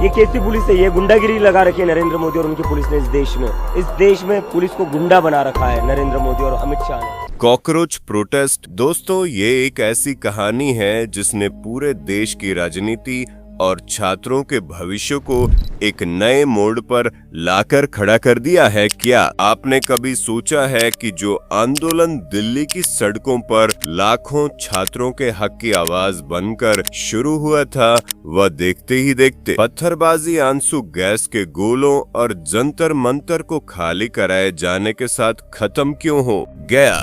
ये कैसी पुलिस है? ये गुंडागिरी लगा रखी है नरेंद्र मोदी और उनकी पुलिस ने इस देश में। इस देश में पुलिस को गुंडा बना रखा है नरेंद्र मोदी और अमित शाह ने। Cockroach protest. दोस्तों, ये एक ऐसी कहानी है जिसने पूरे देश की राजनीति और छात्रों के भविष्य को एक नए मोड़ पर लाकर खड़ा कर दिया है। क्या आपने कभी सोचा है कि जो आंदोलन दिल्ली की सड़कों पर लाखों छात्रों के हक की आवाज बनकर शुरू हुआ था, वह देखते ही देखते पत्थरबाजी, आंसू गैस के गोलों और जंतर मंतर को खाली कराए जाने के साथ खत्म क्यों हो गया?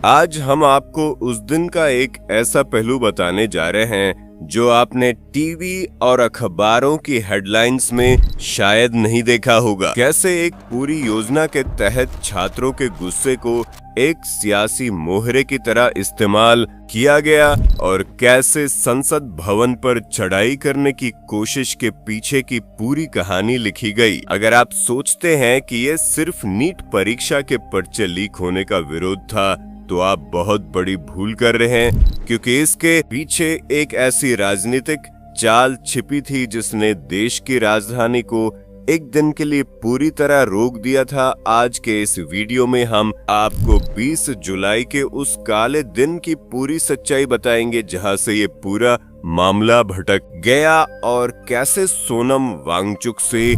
आज हम आपको उस दिन का एक ऐसा पहलू बताने जा रहे हैं जो आपने टीवी और अखबारों की हेडलाइंस में शायद नहीं देखा होगा। कैसे एक पूरी योजना के तहत छात्रों के गुस्से को एक सियासी मोहरे की तरह इस्तेमाल किया गया और कैसे संसद भवन पर चढ़ाई करने की कोशिश के पीछे की पूरी कहानी लिखी गई। अगर आप सोचते हैं कि ये सिर्फ नीट परीक्षा के पर्चे लीक होने का विरोध था, तो आप बहुत बड़ी भूल कर रहे हैं, क्योंकि इसके पीछे एक ऐसी राजनीतिक चाल छिपी थी जिसने देश की राजधानी को एक दिन के लिए पूरी तरह रोक दिया था। आज के इस वीडियो में हम आपको 20 जुलाई के उस काले दिन की पूरी सच्चाई बताएंगे जहां से ये पूरा मामला भटक गया और कैसे सोनम वांगचुक से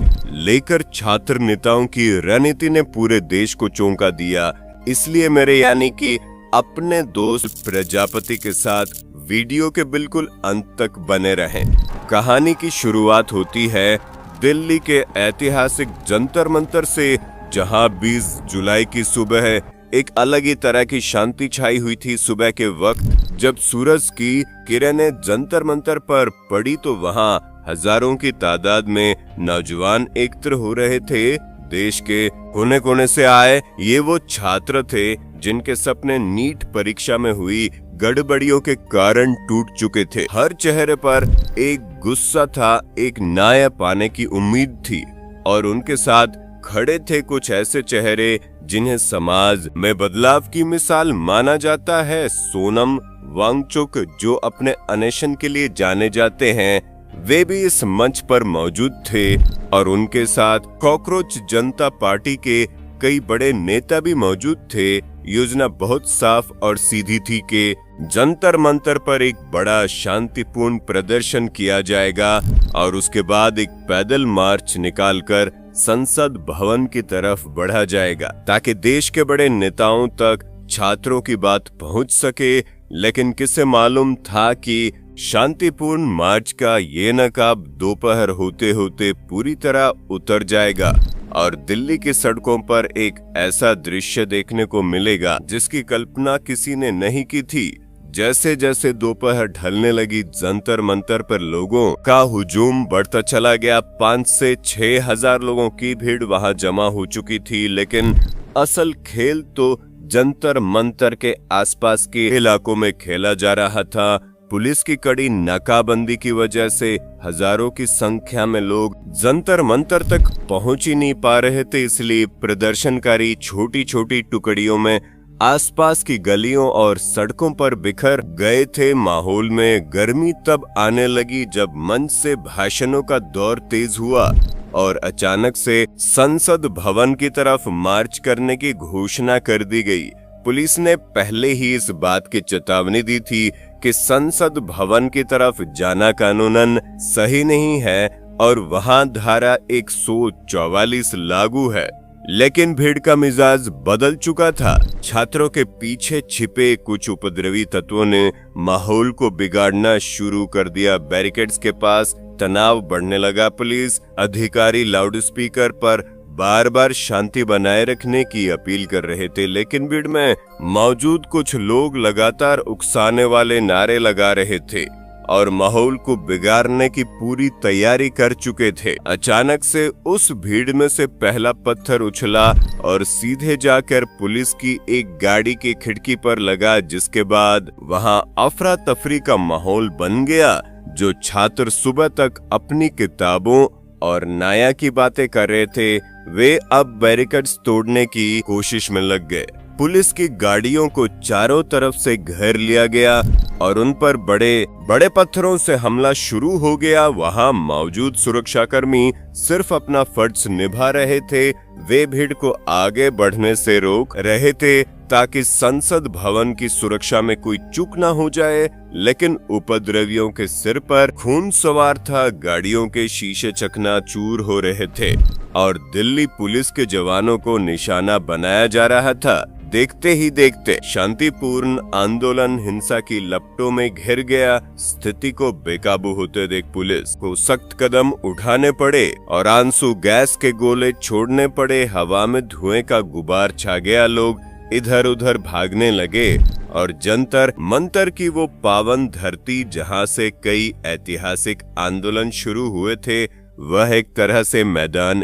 लेकर छात्र नेताओं की रणनीति ने पूरे देश को चौंका दिया। इसलिए मेरे यानी कि अपने दोस्त प्रजापति के साथ वीडियो के बिल्कुल अंत तक बने रहें। कहानी की शुरुआत होती है दिल्ली के ऐतिहासिक जंतर मंतर से, जहां 20 जुलाई की सुबह एक अलग ही तरह की शांति छाई हुई थी। सुबह के वक्त जब सूरज की किरणें जंतर मंतर पर पड़ी तो वहां हजारों की तादाद में नौजवान एकत्र हो रहे थे। देश के कोने कोने से आए ये वो छात्र थे जिनके सपने नीट परीक्षा में हुई गड़बड़ियों के कारण टूट चुके थे। हर चेहरे पर एक गुस्सा था, एक न्याय पाने की उम्मीद थी और उनके साथ खड़े थे कुछ ऐसे चेहरे जिन्हें समाज में बदलाव की मिसाल माना जाता है। सोनम वांगचुक, जो अपने अनशन के लिए जाने जाते हैं, वे भी इस मंच पर मौजूद थे और उनके साथ कॉकरोच जनता पार्टी के कई बड़े नेता भी मौजूद थे। योजना बहुत साफ और सीधी थी कि जंतर मंतर पर एक बड़ा शांतिपूर्ण प्रदर्शन किया जाएगा और उसके बाद एक पैदल मार्च निकालकर संसद भवन की तरफ बढ़ा जाएगा ताकि देश के बड़े नेताओं तक छात्रों की बात पहुंच सके। लेकिन किसे मालूम था कि शांतिपूर्ण मार्च का ये नकाब दोपहर होते होते पूरी तरह उतर जाएगा और दिल्ली की सड़कों पर एक ऐसा दृश्य देखने को मिलेगा जिसकी कल्पना किसी ने नहीं की थी। जैसे जैसे दोपहर ढलने लगी, जंतर मंतर पर लोगों का हुजूम बढ़ता चला गया। 5 से 6 हजार लोगों की भीड़ वहां जमा हो चुकी थी। लेकिन असल खेल तो जंतर मंतर के आसपास के इलाकों में खेला जा रहा था। पुलिस की कड़ी नाकाबंदी की वजह से हजारों की संख्या में लोग जंतर मंतर तक पहुंच ही नहीं पा रहे थे। इसलिए प्रदर्शनकारी छोटी छोटी टुकड़ियों में आसपास की गलियों और सड़कों पर बिखर गए थे। माहौल में गर्मी तब आने लगी जब मंच से भाषणों का दौर तेज हुआ और अचानक से संसद भवन की तरफ मार्च करने की घोषणा कर दी गई। पुलिस ने पहले ही इस बात की चेतावनी दी थी कि संसद भवन की तरफ जाना कानूनन सही नहीं है और वहां धारा 144 लागू है। लेकिन भीड़ का मिजाज बदल चुका था। छात्रों के पीछे छिपे कुछ उपद्रवी तत्वों ने माहौल को बिगाड़ना शुरू कर दिया। बैरिकेड्स के पास तनाव बढ़ने लगा। पुलिस अधिकारी लाउडस्पीकर पर बार बार शांति बनाए रखने की अपील कर रहे थे, लेकिन भीड़ में मौजूद कुछ लोग लगातार उकसाने वाले नारे लगा रहे थे और माहौल को बिगाड़ने की पूरी तैयारी कर चुके थे। अचानक से उस भीड़ में से पहला पत्थर उछला और सीधे जाकर पुलिस की एक गाड़ी की खिड़की पर लगा, जिसके बाद वहां अफरा तफरी का माहौल बन गया। जो छात्र सुबह तक अपनी किताबों और नाया की बातें कर रहे थे, वे अब बैरिकेड्स तोड़ने की कोशिश में लग गए। पुलिस की गाड़ियों को चारों तरफ से घेर लिया गया और उन पर बड़े बड़े पत्थरों से हमला शुरू हो गया। वहां मौजूद सुरक्षाकर्मी सिर्फ अपना फर्ज निभा रहे थे। वे भीड़ को आगे बढ़ने से रोक रहे थे ताकि संसद भवन की सुरक्षा में कोई चूक ना हो जाए, लेकिन उपद्रवियों के सिर पर खून सवार था। गाड़ियों के शीशे चकनाचूर हो रहे थे और दिल्ली पुलिस के जवानों को निशाना बनाया जा रहा था। देखते ही देखते शांतिपूर्ण आंदोलन हिंसा की लपटों में घिर गया। स्थिति को बेकाबू होते देख पुलिस को सख्त कदम उठाने पड़े और आंसू गैस के गोले छोड़ने पड़े। हवा में धुएं का गुबार छा गया। लोग इधर उधर भागने लगे और जंतर मंतर की वो पावन धरती जहां से कई ऐतिहासिक आंदोलन शुरू हुए थे, वह एक तरह से मैदान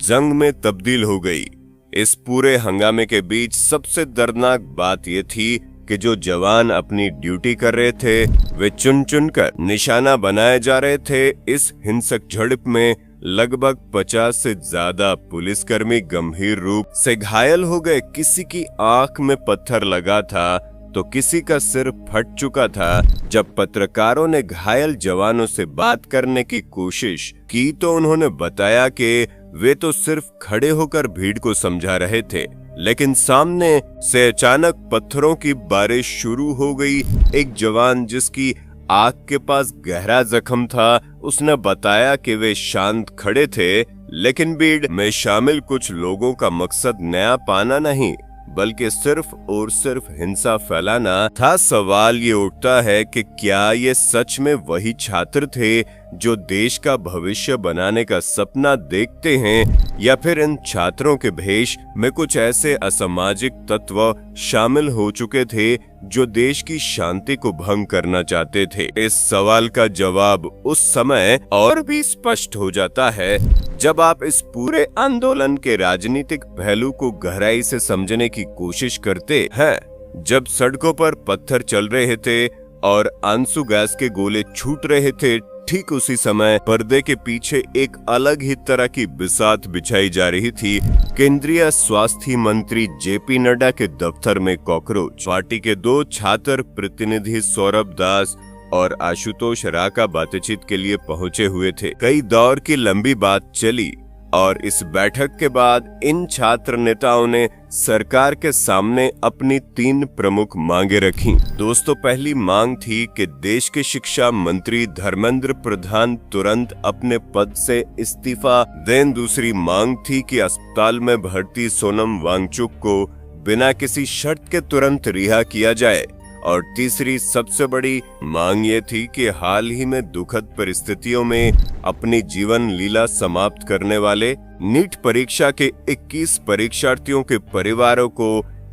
जंग में तब्दील हो गई। इस पूरे हंगामे के बीच सबसे दर्दनाक बात यह थी कि जो जवान अपनी ड्यूटी कर रहे थे वे चुन चुन कर निशाना बनाए जा रहे थे। इस हिंसक झड़प में लगभग 50 से ज्यादा पुलिसकर्मी गंभीर रूप से घायल हो गए। किसी की आंख में पत्थर लगा था तो किसी का सिर फट चुका था। जब पत्रकारों ने घायल जवानों से बात करने की कोशिश की तो उन्होंने बताया कि वे तो सिर्फ खड़े होकर भीड़ को समझा रहे थे, लेकिन सामने से अचानक पत्थरों की बारिश शुरू हो गई। एक जवान जिसकी आंख के पास गहरा जख्म था, उसने बताया कि वे शांत खड़े थे, लेकिन भीड़ में शामिल कुछ लोगों का मकसद नया पाना नहीं बल्कि सिर्फ और सिर्फ हिंसा फैलाना था। सवाल ये उठता है कि क्या ये सच में वही छात्र थे जो देश का भविष्य बनाने का सपना देखते हैं, या फिर इन छात्रों के भेष में कुछ ऐसे असामाजिक तत्व शामिल हो चुके थे जो देश की शांति को भंग करना चाहते थे। इस सवाल का जवाब उस समय और भी स्पष्ट हो जाता है जब आप इस पूरे आंदोलन के राजनीतिक पहलू को गहराई से समझने की कोशिश करते हैं। जब सड़कों पर पत्थर चल रहे थे और आंसू गैस के गोले छूट रहे थे, ठीक उसी समय पर्दे के पीछे एक अलग ही तरह की बिसात बिछाई जा रही थी। केंद्रीय स्वास्थ्य मंत्री जेपी नड्डा के दफ्तर में कॉकरोच पार्टी के 2 छात्र प्रतिनिधि सौरभ दास और आशुतोष राका बातचीत के लिए पहुंचे हुए थे। कई दौर की लंबी बात चली और इस बैठक के बाद इन छात्र नेताओं ने सरकार के सामने अपनी 3 प्रमुख मांगे रखी। दोस्तों, पहली मांग थी कि देश के शिक्षा मंत्री धर्मेंद्र प्रधान तुरंत अपने पद से इस्तीफा दें। दूसरी मांग थी कि अस्पताल में भर्ती सोनम वांगचुक को बिना किसी शर्त के तुरंत रिहा किया जाए। और तीसरी सबसे बड़ी मांग ये थी कि हाल ही में दुखद परिस्थितियों में अपनी जीवन लीला समाप्त करने वाले नीट परीक्षा के 21 परीक्षार्थियों के परिवारों को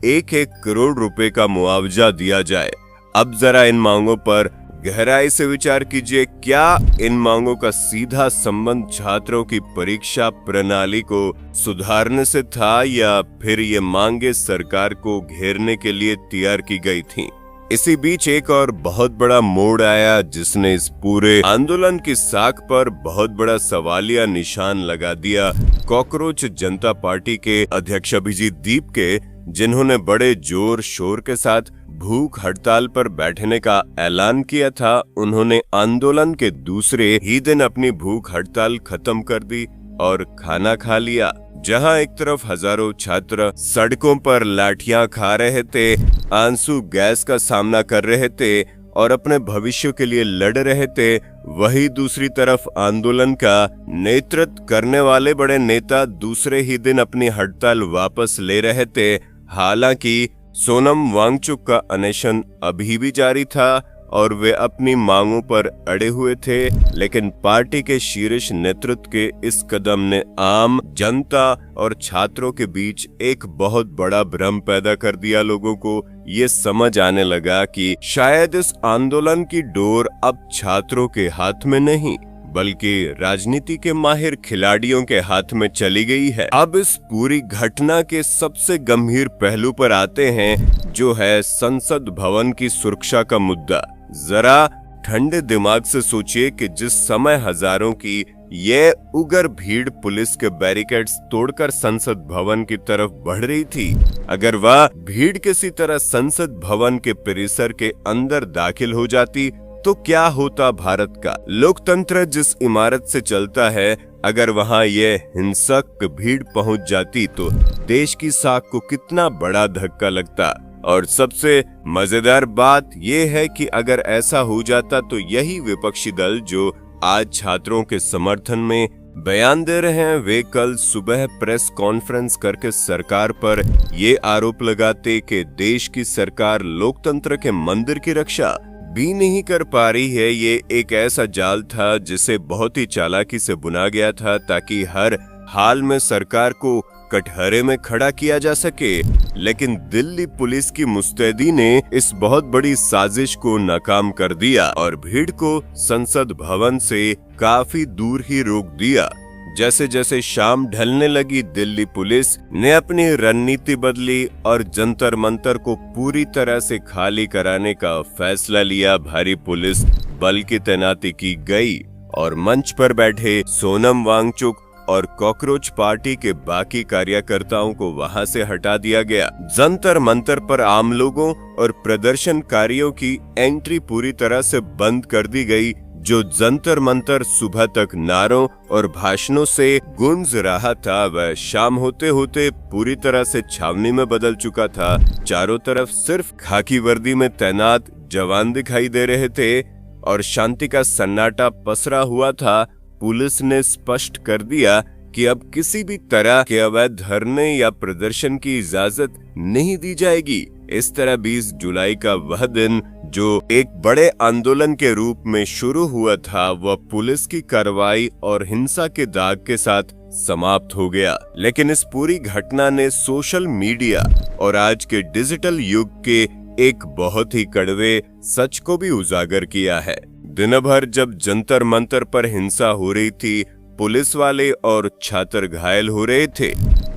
1-1 करोड़ रुपए का मुआवजा दिया जाए। अब जरा इन मांगों पर गहराई से विचार कीजिए। क्या इन मांगों का सीधा संबंध छात्रों की परीक्षा प्रणाली को सुधारने से था, या फिर ये मांगे सरकार को घेरने के लिए तैयार की गई थीं? इसी बीच एक और बहुत बड़ा मोड़ आया जिसने इस पूरे आंदोलन की साख पर बहुत बड़ा सवालिया निशान लगा दिया। कॉकरोच जनता पार्टी के अध्यक्ष अभिजीत दीपके, जिन्होंने बड़े जोर शोर के साथ भूख हड़ताल पर बैठने का ऐलान किया था, उन्होंने आंदोलन के दूसरे ही दिन अपनी भूख हड़ताल खत्म कर दी और खाना खा लिया। जहां एक तरफ हजारों छात्र सड़कों पर लाठियां खा रहे थे, आंसू गैस का सामना कर रहे थे और अपने भविष्य के लिए लड़ रहे थे, वही दूसरी तरफ आंदोलन का नेतृत्व करने वाले बड़े नेता दूसरे ही दिन अपनी हड़ताल वापस ले रहे थे। हालांकि सोनम वांगचुक का अनशन अभी भी जारी था और वे अपनी मांगों पर अड़े हुए थे, लेकिन पार्टी के शीर्ष नेतृत्व के इस कदम ने आम जनता और छात्रों के बीच एक बहुत बड़ा भ्रम पैदा कर दिया। लोगों को ये समझ आने लगा कि शायद इस आंदोलन की डोर अब छात्रों के हाथ में नहीं बल्कि राजनीति के माहिर खिलाड़ियों के हाथ में चली गई है। अब इस पूरी घटना के सबसे गंभीर पहलू पर आते हैं, जो है संसद भवन की सुरक्षा का मुद्दा। जरा ठंडे दिमाग से सोचिए कि जिस समय हजारों की ये उग्र भीड़ पुलिस के बैरिकेड्स तोड़कर संसद भवन की तरफ बढ़ रही थी। अगर वह भीड़ किसी तरह संसद भवन के परिसर के अंदर दाखिल हो जाती तो क्या होता भारत का लोकतंत्र जिस इमारत से चलता है, अगर वहां ये हिंसक भीड़ पहुंच जाती तो देश की साख को कितना बड़ा धक्का लगता। और सबसे मजेदार बात यह है कि अगर ऐसा हो जाता तो यही विपक्षी दल जो आज छात्रों के समर्थन में बयान दे रहे हैं, वे कल सुबह प्रेस कॉन्फ्रेंस करके सरकार पर ये आरोप लगाते कि देश की सरकार लोकतंत्र के मंदिर की रक्षा भी नहीं कर पा रही है। ये एक ऐसा जाल था जिसे बहुत ही चालाकी से बुना गया था ताकि हर हाल में सरकार को कटघरे में खड़ा किया जा सके। लेकिन दिल्ली पुलिस की मुस्तैदी ने इस बहुत बड़ी साजिश को नाकाम कर दिया और भीड़ को संसद भवन से काफी दूर ही रोक दिया। जैसे जैसे शाम ढलने लगी, दिल्ली पुलिस ने अपनी रणनीति बदली और जंतर मंतर को पूरी तरह से खाली कराने का फैसला लिया। भारी पुलिस बल की तैनाती की गई और मंच पर बैठे सोनम वांगचुक और कॉकरोच पार्टी के बाकी कार्यकर्ताओं को वहां से हटा दिया गया। जंतर मंतर पर आम लोगों और प्रदर्शनकारियों की एंट्री पूरी तरह से बंद कर दी गई। जो जंतर मंतर सुबह तक नारों और भाषणों से गूंज रहा था, वह शाम होते होते पूरी तरह से छावनी में बदल चुका था। चारों तरफ सिर्फ खाकी वर्दी में तैनात जवान दिखाई दे रहे थे और शांति का सन्नाटा पसरा हुआ था। पुलिस ने स्पष्ट कर दिया कि अब किसी भी तरह के अवैध धरने या प्रदर्शन की इजाजत नहीं दी जाएगी। इस तरह 20 जुलाई का वह दिन जो एक बड़े आंदोलन के रूप में शुरू हुआ था, वह पुलिस की कार्रवाई और हिंसा के दाग के साथ समाप्त हो गया। लेकिन इस पूरी घटना ने सोशल मीडिया और आज के डिजिटल युग के एक बहुत ही कड़वे सच को भी उजागर किया है। दिन भर जब जंतर मंतर पर हिंसा हो रही थी, पुलिस वाले और छात्र घायल हो रहे थे,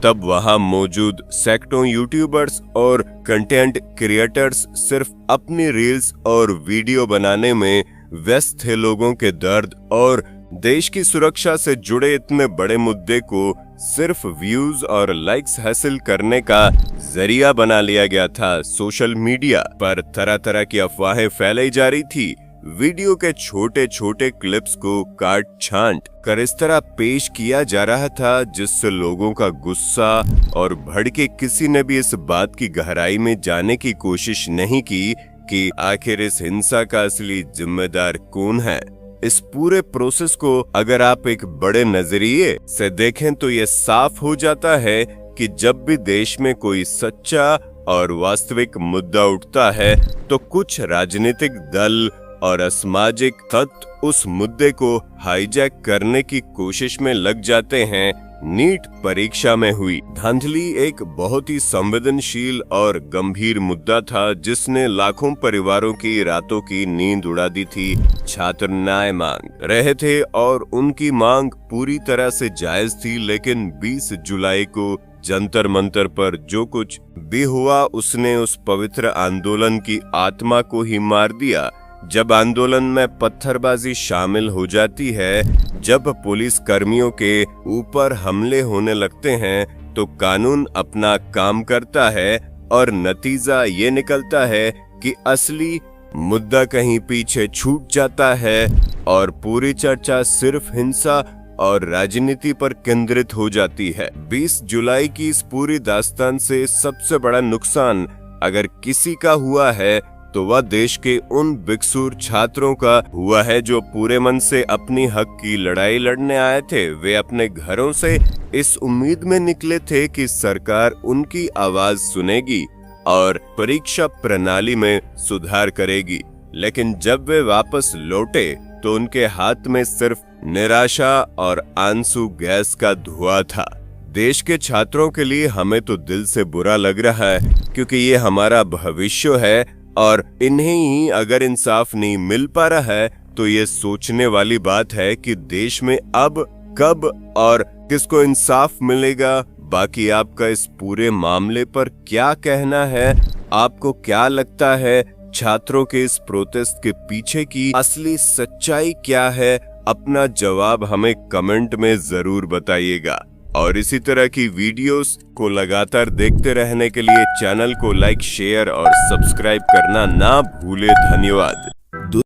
तब वहां मौजूद सैकड़ों यूट्यूबर्स और कंटेंट क्रिएटर्स सिर्फ अपनी रील्स और वीडियो बनाने में व्यस्त थे। लोगों के दर्द और देश की सुरक्षा से जुड़े इतने बड़े मुद्दे को सिर्फ व्यूज और लाइक्स हासिल करने का जरिया बना लिया गया था। सोशल मीडिया पर तरह तरह की अफवाहें फैलाई जा रही थी। वीडियो के छोटे छोटे क्लिप्स को काट छांट कर इस तरह पेश किया जा रहा था जिससे लोगों का गुस्सा और भड़के किसी ने भी इस बात की गहराई में जाने की कोशिश नहीं की कि आखिर इस हिंसा का असली जिम्मेदार कौन है। इस पूरे प्रोसेस को अगर आप एक बड़े नजरिए से देखें तो ये साफ हो जाता है कि जब भी देश में कोई सच्चा और वास्तविक मुद्दा उठता है तो कुछ राजनीतिक दल और असामाजिक तत्व उस मुद्दे को हाईजैक करने की कोशिश में लग जाते हैं। नीट परीक्षा में हुई धांधली एक बहुत ही संवेदनशील और गंभीर मुद्दा था जिसने लाखों परिवारों की रातों की नींद उड़ा दी थी। छात्र न्याय मांग रहे थे और उनकी मांग पूरी तरह से जायज थी, लेकिन 20 जुलाई को जंतर मंतर पर जो कुछ भी हुआ उसने उस पवित्र आंदोलन की आत्मा को ही मार दिया। जब आंदोलन में पत्थरबाजी शामिल हो जाती है, जब पुलिस कर्मियों के ऊपर हमले होने लगते हैं, तो कानून अपना काम करता है और नतीजा ये निकलता है कि असली मुद्दा कहीं पीछे छूट जाता है और पूरी चर्चा सिर्फ हिंसा और राजनीति पर केंद्रित हो जाती है। 20 जुलाई की इस पूरी दास्तान से सबसे बड़ा नुकसान अगर किसी का हुआ है तो वह देश के उन बेकसूर छात्रों का हुआ है जो पूरे मन से अपनी हक की लड़ाई लड़ने आए थे। वे अपने घरों से इस उम्मीद में निकले थे कि सरकार उनकी आवाज सुनेगी और परीक्षा प्रणाली में सुधार करेगी, लेकिन जब वे वापस लौटे तो उनके हाथ में सिर्फ निराशा और आंसू गैस का धुआं था। देश के छात्रों के लिए हमें तो दिल से बुरा लग रहा है क्योंकि ये हमारा भविष्य है और इन्हें ही अगर इंसाफ नहीं मिल पा रहा है तो ये सोचने वाली बात है कि देश में अब कब और किसको इंसाफ मिलेगा। बाकी आपका इस पूरे मामले पर क्या कहना है? आपको क्या लगता है छात्रों के इस प्रोटेस्ट के पीछे की असली सच्चाई क्या है? अपना जवाब हमें कमेंट में जरूर बताइएगा। और इसी तरह की वीडियोस को लगातार देखते रहने के लिए चैनल को लाइक, शेयर और सब्सक्राइब करना ना भूले। धन्यवाद।